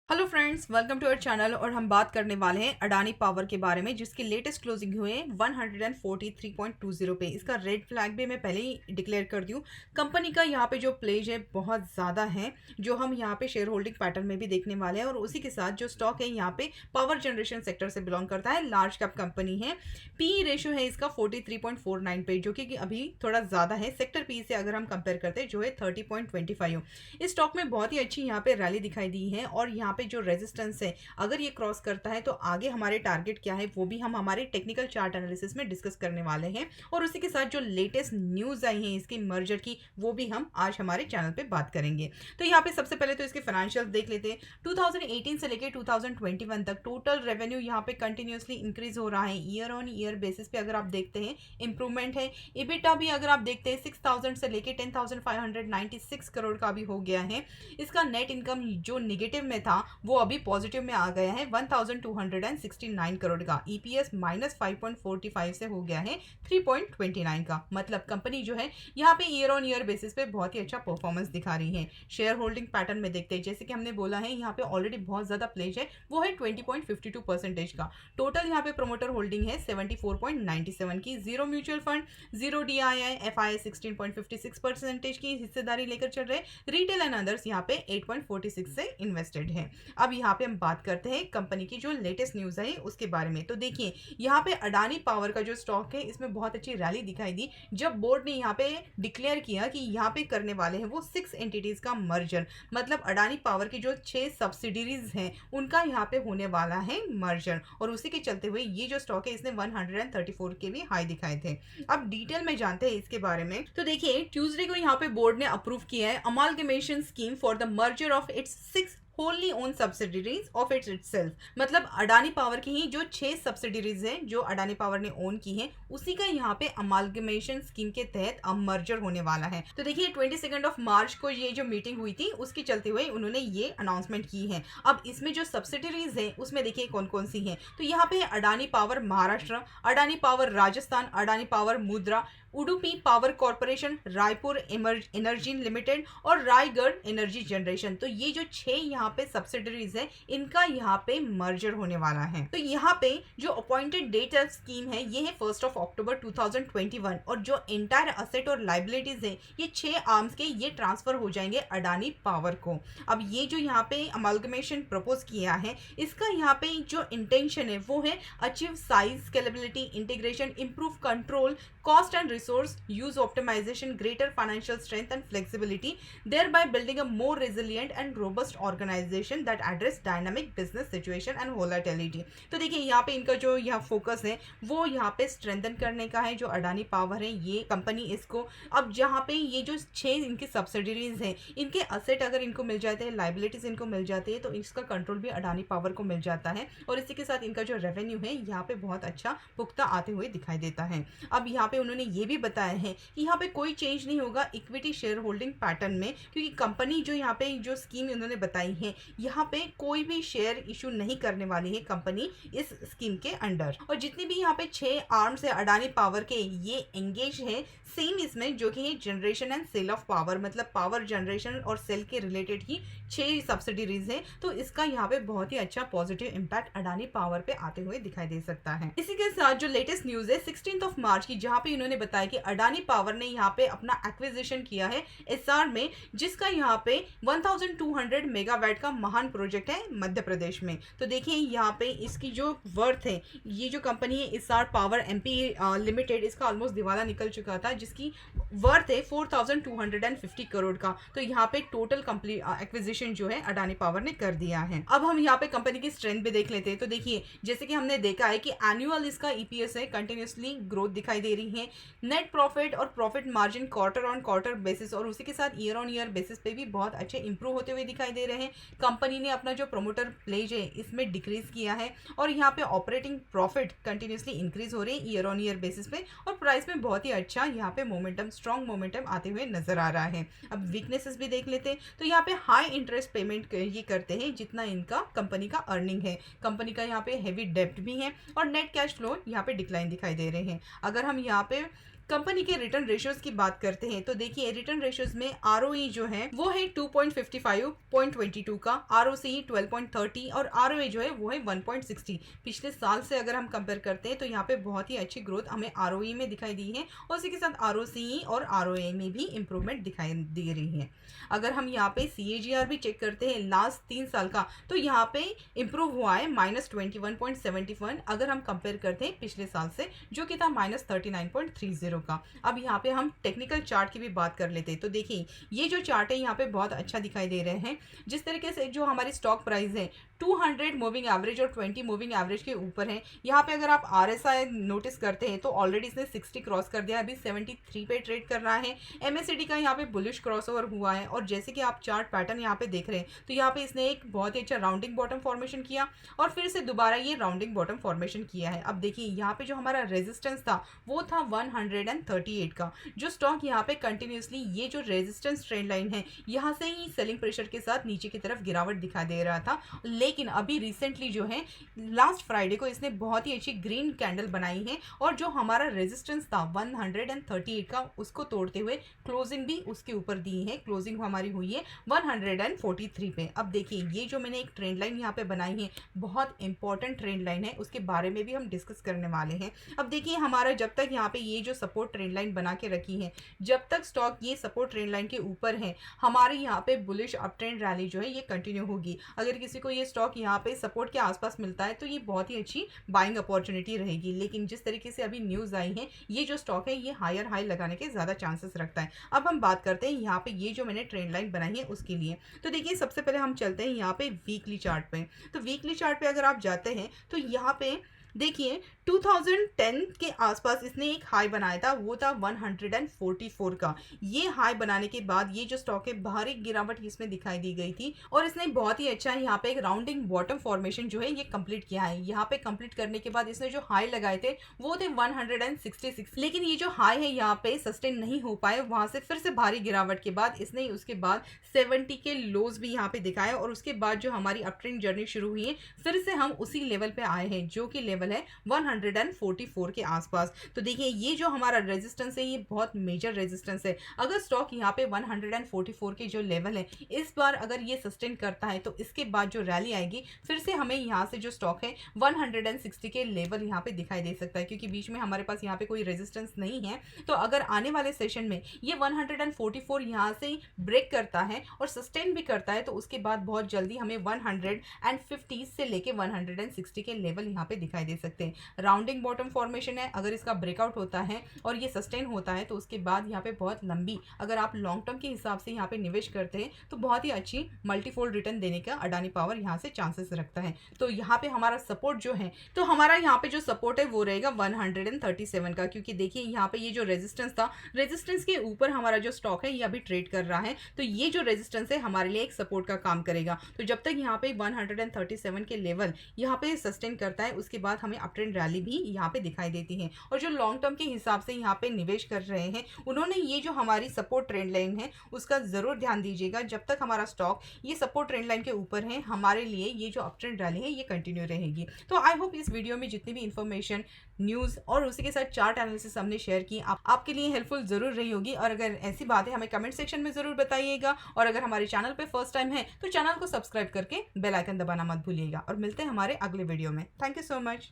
Hello friends, welcome to our channel. और हम बात करने वाले हैं अडानी पावर के बारे में, जिसकी लेटेस्ट क्लोजिंग हुई है 143.20 पे। इसका रेड फ्लैग भी मैं पहले ही डिक्लेयर कर दूं। कंपनी का यहाँ पे जो प्लेज है बहुत ज़्यादा है, जो हम यहाँ पे शेयर होल्डिंग पैटर्न में भी देखने वाले हैं। और उसी के साथ जो स्टॉक है यहाँ पे पावर जनरेशन सेक्टर से बिलोंग करता है, लार्ज कैप कंपनी है। पी रेशियो है इसका 43.49 पे, जो कि अभी थोड़ा ज़्यादा है। सेक्टर पी से अगर हम कंपेयर करते हैं जो है 30.25। इस स्टॉक में बहुत ही अच्छी यहाँ पे रैली दिखाई दी है। और यहाँ पे जो रेजिस्टेंस है, अगर ये क्रॉस करता है तो आगे हमारे टारगेट क्या है वो भी हम हमारे टेक्निकल चार्ट एनालिसिस में डिस्कस करने वाले हैं। और उसी के साथ जो लेटेस्ट न्यूज आई है इसकी मर्जर की, वो भी हम आज हमारे चैनल पे बात करेंगे। तो यहाँ पे सबसे पहले तो इसके फाइनेंशियल देख लेते हैं। 2018 से लेकर 2021 तक टोटल रेवेन्यू यहाँ पे कंटिन्यूसली इंक्रीज हो रहा है। ईयर ऑन ईयर बेसिस पे अगर आप देखते हैं इंप्रूवमेंट है। इबिटा भी अगर आप देखते हैं 6000 से लेकर 10,596 करोड़ का भी हो गया है। इसका नेट इनकम जो निगेटिव में था वो अभी पॉजिटिव में आ गया है 1269 करोड़ का। ईपीएस -5.45 से हो गया है 3.29 का। मतलब कंपनी जो है यहाँ पे ईयर ऑन ईयर बेसिस पे बहुत ही अच्छा परफॉर्मेंस दिखा रही है। शेयर होल्डिंग पैटर्न में देखते हैं, जैसे कि हमने बोला है यहाँ पे ऑलरेडी बहुत ज्यादा प्लेज है, वो है 20.52% का। टोटल यहाँ पे प्रोमोटर होल्डिंग है 74.97 की। Zero mutual fund, zero DII, FI 16.56% की हिस्सेदारी लेकर चल रहे। रिटेल एंड अदर्स यहाँ पे 8.46 से इन्वेस्टेड है। अब यहाँ पे हम बात करते हैं कंपनी की जो लेटेस्ट न्यूज है उसके बारे में। तो देखिए यहाँ पे अडानी पावर का जो स्टॉक है इसमें बहुत अच्छी रैली दिखाई दी, जब बोर्ड ने यहाँ पे डिक्लेयर किया कि यहाँ पे करने वाले हैं वो 6 एंटिटीज का मर्जर। मतलब अडानी पावर की जो 6 सब्सिडीज हैं उनका यहाँ पे होने वाला है मर्जर। और उसी के चलते हुए ये जो स्टॉक है इसने 134 के भी हाई दिखाए थे। अब डिटेल में जानते हैं इसके बारे में। तो देखिए ट्यूसडे को यहाँ पे बोर्ड ने अप्रूव किया है amalgamation scheme for the merger of its 6 Holi own subsidies of its itself. मतलब अडानी पावर की ही जो 6 सब्सिडीज हैं जो अडानी पावर ने ओन की हैं, उसी का यहाँ पे अमालगमेशन स्कीम के तहत मर्जर होने वाला है। तो देखिए 22 मार्च को ये जो मीटिंग हुई थी उसके चलते हुए उन्होंने ये अनाउंसमेंट की है। अब इसमें जो सब्सिडीज है उसमें देखिए कौन कौन सी हैं। तो यहाँ पे Adani power Maharashtra, Adani power Rajasthan, Adani power Mundra, Udupi power corporation, Raipur energy limited और रायगढ़ एनर्जी जनरेशन। तो ये जो 6 यहाँ पे सब्सिडरीज है इनका यहाँ पे मर्जर होने वाला है। तो यहाँ पे जो अपॉइंटेड डेट ऑफ स्कीम है ये है 1 अक्टूबर 2021। और जो एंटायर असेट और लाइबिलिटीज है ये 6 आर्म्स के ये ट्रांसफर हो जाएंगे अडानी पावर को। अब ये जो यहाँ पे अमालगमेशन प्रपोज किया है इसका यहाँ पे जो इंटेंशन है वो है achieve size, scalability, integration, improve control, cost and resource use optimization, greater financial strength and flexibility, thereby building a more resilient and robust organization that address dynamic business situation and volatility। तो देखिए यहाँ पे इनका जो यहाँ focus है वो यहाँ पे स्ट्रेंथन करने का है। जो अडानी पावर है ये कंपनी इसको, अब जहाँ पे ये जो 6 इनकी सब्सिडीज हैं इनके असेट अगर इनको मिल जाते हैं, लाइबिलिटीज इनको मिल जाती है, तो इसका कंट्रोल भी अडानी पावर को मिल जाता है। और इसी के साथ इनका जो रेवेन्यू है यहाँ पे बहुत अच्छा पुख्ता आते हुए दिखाई देता है। अब यहाँ पे उन्होंने ये भी बताया है कि यहाँ पे कोई चेंज नहीं होगा इक्विटी शेयर होल्डिंग पैटर्न में, क्योंकि कंपनी जो यहाँ पे जो स्कीम उन्होंने बताई है यहाँ पे कोई भी शेयर इशू नहीं करने वाली है कंपनी इस स्कीम के अंडर। और जितनी भी यहाँ पे 6 आर्म्स है अडानी पावर के ये एंगेज है सेम इसमें, जो कि है generation and sale of power. मतलब पावर जनरेशन और सेल के रिलेटेड ही 6 सब्सिडीज है। तो इसका यहाँ पे बहुत ही अच्छा पॉजिटिव इंपैक्ट अडानी पावर पे आते हुए दिखाई दे सकता है। इसी के साथ जो लेटेस्ट न्यूज है 16 मार्च की, जहाँ पे इन्होंने बताया कि अडानी पावर ने यहाँ पे अपना एक्विजिशन किया है एसआर में, जिसका यहाँ पे 1200 मेगावाट का महान प्रोजेक्ट है मध्य प्रदेश में। तो देखिए यहाँ पे इसकी जो वर्थ है, ये जो कंपनी है एसआर पावर एमपी लिमिटेड, इसका ऑलमोस्ट दिवाला निकल चुका था, जिसकी वर्थ है 4250 करोड़ का। तो यहाँ पे टोटल कंप्लीट एक्विजिशन जो है अडानी पावर ने कर दिया है। अब हम यहाँ पे कंपनी की स्ट्रेंथ भी देख लेते हैं। तो देखिए जैसे कि हमने देखा है कि एनुअल इसका ईपीएस है कंटिन्यूसली ग्रोथ दिखाई दे रही है। नेट प्रॉफिट और profit margin quarter on quarter basis और उसी के साथ ईयर ऑन ईयर बेसिस पे भी बहुत अच्छे इंप्रूव होते हुए दिखाई दे रहे हैं। कंपनी ने अपना जो प्रोमोटर प्लेज है इसमें डिक्रीज किया है। और यहाँ पे ऑपरेटिंग प्रॉफिट कंटिन्यूसली इंक्रीज हो रही है ईयर ऑन ईयर बेसिस पे। और प्राइस में बहुत ही अच्छा यहाँ पे मोमेंटम, स्ट्रॉन्ग मोमेंटम आते हुए नजर आ रहा है। अब वीकनेसेस भी देख लेते हैं। तो यहाँ पे हाई इंटरेस्ट पेमेंट ये करते हैं जितना इनका कंपनी का अर्निंग है। कंपनी का यहाँ पे हैवी डेब्ट भी है और नेट कैश फ्लो यहाँ पे डिक्लाइन दिखाई दे रहे हैं। अगर हम यहाँ पे कंपनी के रिटर्न रेशियोज की बात करते हैं तो देखिए रिटर्न रेशियोज में ROE जो है वो है 2.55, 0.22 का, ROCE 12.30 और ROA जो है वो है 1.60। पिछले साल से अगर हम कंपेयर करते हैं तो यहाँ पे बहुत ही अच्छी ग्रोथ हमें ROE में दिखाई दी है और उसी के साथ ROCE और ROA में भी इंप्रूवमेंट दिखाई दे रही है। अगर हम यहाँ पे CAGR भी चेक करते हैं लास्ट 3 साल का तो यहाँ पे इंप्रूव हुआ है -21.71 अगर हम कंपेयर करते हैं पिछले साल से जो कि था -39.30 का। अब यहाँ पे हम टेक्निकल चार्ट की भी बात कर लेते हैं तो देखिए ये जो चार्ट है यहाँ पे बहुत अच्छा दिखाई दे रहे हैं। जिस तरीके से जो हमारी स्टॉक प्राइस है 200 मूविंग एवरेज और 20 मूविंग एवरेज के ऊपर है। यहाँ पे अगर आप RSI नोटिस करते हैं तो ऑलरेडी इसने 60 क्रॉस कर दिया है, अभी 73 पे ट्रेड कर रहा है। MACD का यहाँ पे बुलिश क्रॉसओवर हुआ है और जैसे कि आप चार्ट पैटर्न यहाँ पे देख रहे हैं तो यहाँ पे इसने एक बहुत ही अच्छा राउंडिंग बॉटम फॉर्मेशन किया और फिर से दोबारा ये राउंडिंग बॉटम फॉर्मेशन किया है। अब देखिए यहाँ पे जो हमारा रेजिस्टेंस था वो था 138 का। जो स्टॉक यहाँ पे कंटिन्यूसली ये जो रेजिस्टेंस ट्रेंड लाइन है यहाँ से ही सेलिंग प्रेशर के साथ नीचे की तरफ गिरावट दिखा दे रहा था, लेकिन अभी रिसेंटली जो है लास्ट फ्राइडे को इसने बहुत ही अच्छी ग्रीन कैंडल बनाई है और जो हमारा रेजिस्टेंस था 138 का उसको तोड़ते हुए क्लोजिंग भी उसके ऊपर दी है। क्लोजिंग हमारी हुई है 143 पे। अब देखिए ये जो मैंने एक ट्रेंड लाइन यहाँ पे बनाई है बहुत इंपॉर्टेंट ट्रेंड लाइन है, उसके बारे में भी हम डिस्कस करने वाले हैं। अब देखिए हमारा जब तक यहाँ पे ये जो सपोर्ट ट्रेंड लाइन बना के रखी है, जब तक स्टॉक ये सपोर्ट ट्रेंड लाइन के ऊपर है हमारे यहाँ पे बुलिश अप ट्रेंड रैली जो है ये कंटिन्यू होगी। अगर किसी को ये स्टॉक यहाँ पे सपोर्ट के आसपास मिलता है तो ये बहुत ही अच्छी बाइंग अपॉर्चुनिटी रहेगी, लेकिन जिस तरीके से अभी न्यूज़ आई है ये जो स्टॉक है ये हायर हाई लगाने के ज़्यादा चांसेस रखता है। अब हम बात करते हैं यहाँ पे ये जो मैंने ट्रेंड लाइन बनाई है उसके लिए। तो देखिए सबसे पहले हम चलते हैं यहाँ पे वीकली चार्ट पे। तो वीकली चार्ट पे अगर आप जाते हैं तो यहाँ पे देखिए 2010 के आसपास इसने एक हाई बनाया था, वो था 144 का। ये हाई बनाने के बाद ये जो स्टॉक है भारी गिरावट इसमें दिखाई दी गई थी और इसने बहुत ही अच्छा यहाँ पे एक राउंडिंग बॉटम फॉर्मेशन जो है ये कंप्लीट किया है। यहाँ पे कंप्लीट करने के बाद इसने जो हाई लगाए थे वो थे 166, लेकिन ये जो हाई है यहाँ पे सस्टेन नहीं हो पाए, वहां से फिर से भारी गिरावट के बाद इसने उसके बाद 70 के लोज भी यहाँ पे दिखाए और उसके बाद जो हमारी अपट्रेंड जर्नी शुरू हुई है फिर से हम उसी लेवल पे आए हैं जो कि लेवल है 144 के आसपास। तो देखिए ये जो हमारा रेजिस्टेंस है ये बहुत मेजर रेजिस्टेंस है। अगर स्टॉक यहाँ पे 144 के जो लेवल है इस बार अगर ये सस्टेन करता है तो इसके बाद जो रैली आएगी फिर से हमें यहाँ से जो स्टॉक है 160 के लेवल यहाँ पे दिखाई दे सकता है, क्योंकि बीच में हमारे पास यहाँ पे कोई रेजिस्टेंस नहीं है। तो अगर आने वाले सेशन में ये 144 यहाँ से ब्रेक करता है और सस्टेन भी करता है तो उसके बाद बहुत जल्दी हमें 150 से लेके 160 के लेवल यहाँ पे दिखाई दे सकते हैं। राउंडिंग बॉटम फॉर्मेशन है, अगर इसका ब्रेकआउट होता है और ये सस्टेन होता है तो उसके बाद यहाँ पे बहुत लंबी अगर आप लॉन्ग टर्म के हिसाब से यहाँ पे निवेश करते हैं तो बहुत ही अच्छी मल्टीफोल्ड रिटर्न देने का अडानी पावर यहाँ से चांसेस रखता है। तो यहाँ पे हमारा सपोर्ट जो है तो हमारा यहाँ पे जो सपोर्ट है वो रहेगा 137 का, क्योंकि देखिए यहाँ पे ये जो रेजिस्टेंस था रेजिस्टेंस के ऊपर हमारा जो स्टॉक है ये अभी ट्रेड कर रहा है, तो ये जो रेजिस्टेंस है हमारे लिए एक सपोर्ट का काम करेगा। तो जब तक यहाँ पे 137 के लेवल यहाँ पे सस्टेन करता है उसके बाद हमें अपट्रेंड रैली भी यहाँ पे दिखाई देती है। और जो लॉन्ग टर्म के हिसाब से यहाँ पे निवेश कर रहे हैं उन्होंने ये जो हमारी सपोर्ट ट्रेंड लाइन है उसका जरूर ध्यान दीजिएगा। जब तक हमारा स्टॉक ये सपोर्ट ट्रेंड लाइन के ऊपर है हमारे लिए ये जो अपट्रेंड रैली है ये कंटिन्यू रहेगी। तो आई होप इस वीडियो में जितनी भी इंफॉर्मेशन न्यूज़ और उसी के साथ चार्ट एनालिसिस हमने शेयर की आपके लिए हेल्पफुल जरूर रही होगी। और अगर ऐसी बात है हमें कमेंट सेक्शन में जरूर बताइएगा और अगर हमारे चैनल पे फर्स्ट टाइम है तो चैनल को सब्सक्राइब करके बेल आइकन दबाना मत भूलिएगा। और मिलते हैं हमारे अगले वीडियो में। Thank you so much.